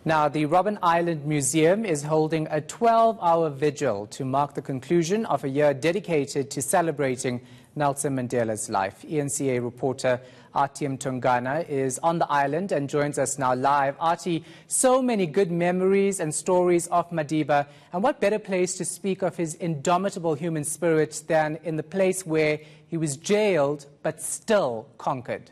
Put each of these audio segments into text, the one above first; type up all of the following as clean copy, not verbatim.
Now, the Robben Island Museum is holding a 12-hour vigil to mark the conclusion of a year dedicated to celebrating Nelson Mandela's life. ENCA reporter Artyom Tungana is on the island and joins us now live. Arty, so many good memories and stories of Madiba, and what better place to speak of his indomitable human spirit than in the place where he was jailed but still conquered?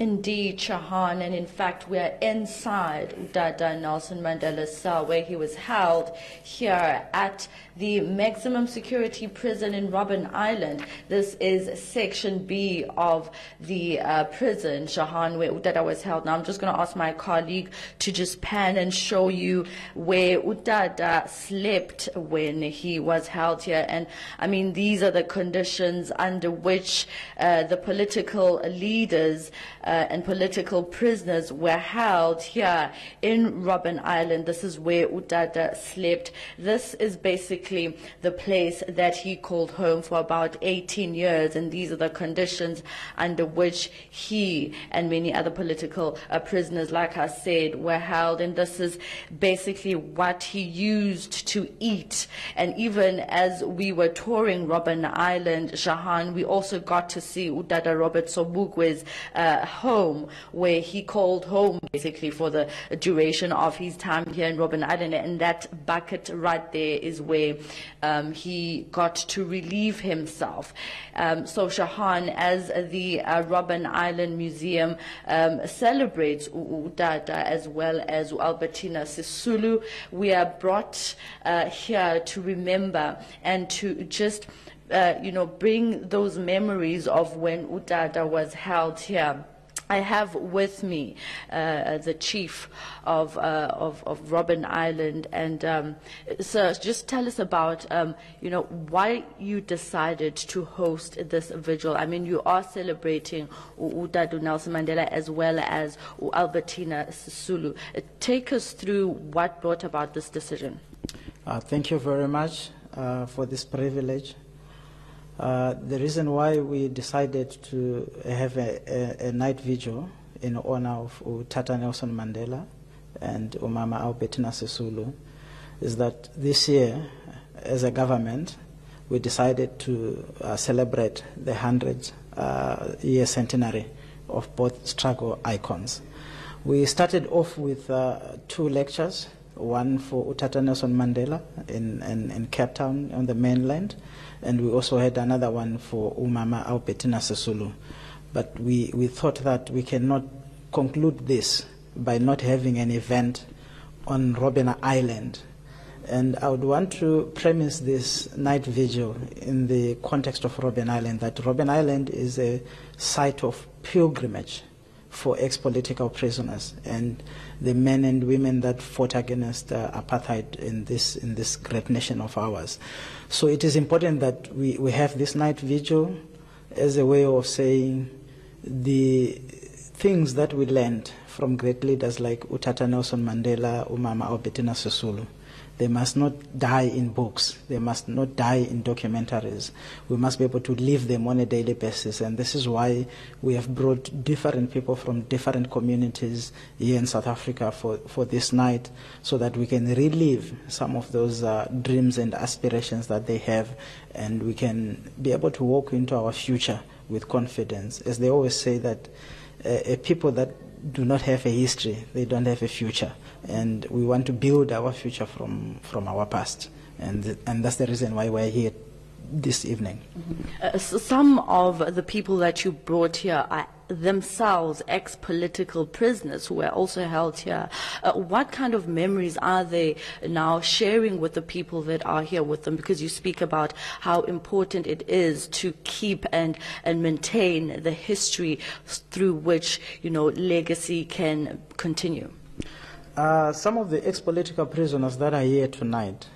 Indeed, Shahan, and in fact we are inside Dada Nelson Mandela's cell where he was held here at the maximum security prison in Robben Island. This is Section B of the prison, Shahan, where Udada was held. Now I'm just going to ask my colleague to just pan and show you where Udada slept when he was held here. And I mean, these are the conditions under which the political leaders and political prisoners were held here in Robben Island. This is where Udada slept. This is basically the place that he called home for about 18 years, and these are the conditions under which he and many other political prisoners, like I said, were held. And this is basically what he used to eat. And even as we were touring Robben Island, Shahan, we also got to see Udada Robert Sobukwe's home, where he called home basically for the duration of his time here in Robben Island. And that bucket right there is where he got to relieve himself. So Shahan, as the Robben Island Museum celebrates Udada as well as Albertina Sisulu, we are brought here to remember and to just bring those memories of when Udada was held here. I have with me the chief of Robben Island, and sir, just tell us about why you decided to host this vigil. I mean, you are celebrating Udada Nelson Mandela as well as Albertina Sisulu. Take us through what brought about this decision. Thank you very much for this privilege. The reason why we decided to have a night vigil in honor of Tata Nelson Mandela and Umama Albertina Sisulu is that this year, as a government, we decided to celebrate the 100th-year centenary of both struggle icons. We started off with 2 lectures, one for Tata Nelson Mandela in Cape Town on the mainland, and we also had another one for Umama Albertina Sisulu. But we thought that we cannot conclude this by not having an event on Robben Island. And I would want to premise this night vigil in the context of Robben Island, that Robben Island is a site of pilgrimage for ex-political prisoners and the men and women that fought against apartheid in this great nation of ours. So it is important that we have this night vigil as a way of saying the things that we learned from great leaders like Tata Nelson Mandela, Umama Albertina Sisulu. They must not die in books. They must not die in documentaries. We must be able to live them on a daily basis. And this is why we have brought different people from different communities here in South Africa for this night, so that we can relive some of those dreams and aspirations that they have, and we can be able to walk into our future with confidence. As they always say, that a people that do not have a history, they don't have a future, and we want to build our future from our past, and that's the reason why we're here this evening. So some of the people that you brought here are themselves ex-political prisoners who were also held here. What kind of memories are they now sharing with the people that are here with them? Because you speak about how important it is to keep and maintain the history through which legacy can continue. Some of the ex-political prisoners that are here tonight,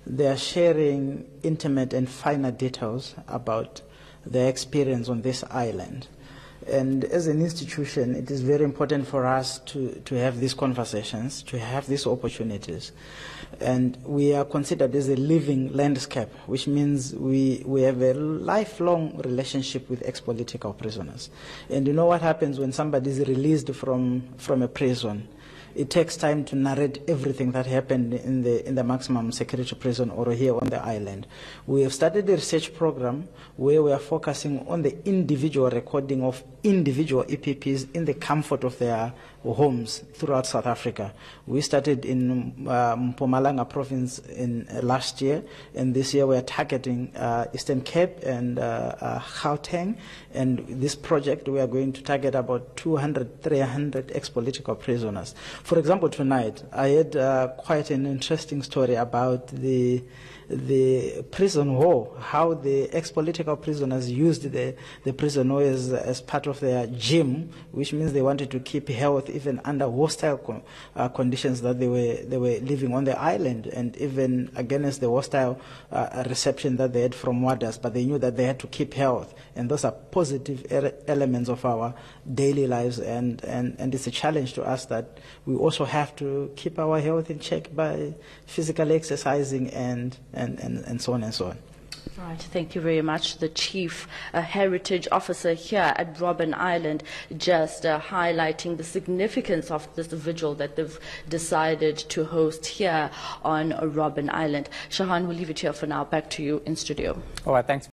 they are sharing intimate and finer details about their experience on this island. And as an institution, it is very important for us to have these conversations, to have these opportunities. And we are considered as a living landscape, which means we have a lifelong relationship with ex-political prisoners. And you know what happens when somebody is released from a prison? It takes time to narrate everything that happened in the maximum security prison or here on the island. We have started a research program where we are focusing on the individual recording of individual EPPs in the comfort of their homes throughout South Africa. We started in Mpumalanga province in last year, and this year we are targeting Eastern Cape and Gauteng. And this project we are going to target about 200, 300 ex-political prisoners. For example, tonight I had quite an interesting story about the prison hall, how the ex-political prisoners used the prison hall as part of their gym, which means they wanted to keep health even under hostile conditions that they were living on the island, and even against the hostile reception that they had from warders, but they knew that they had to keep health. And those are positive elements of our daily lives, and it's a challenge to us that we also have to keep our health in check by physically exercising and so on and so on. Right, thank you very much. The Chief Heritage Officer here at Robben Island, just highlighting the significance of this vigil that they've decided to host here on Robben Island. Shahan, we'll leave it here for now. Back to you in studio. All right, thanks.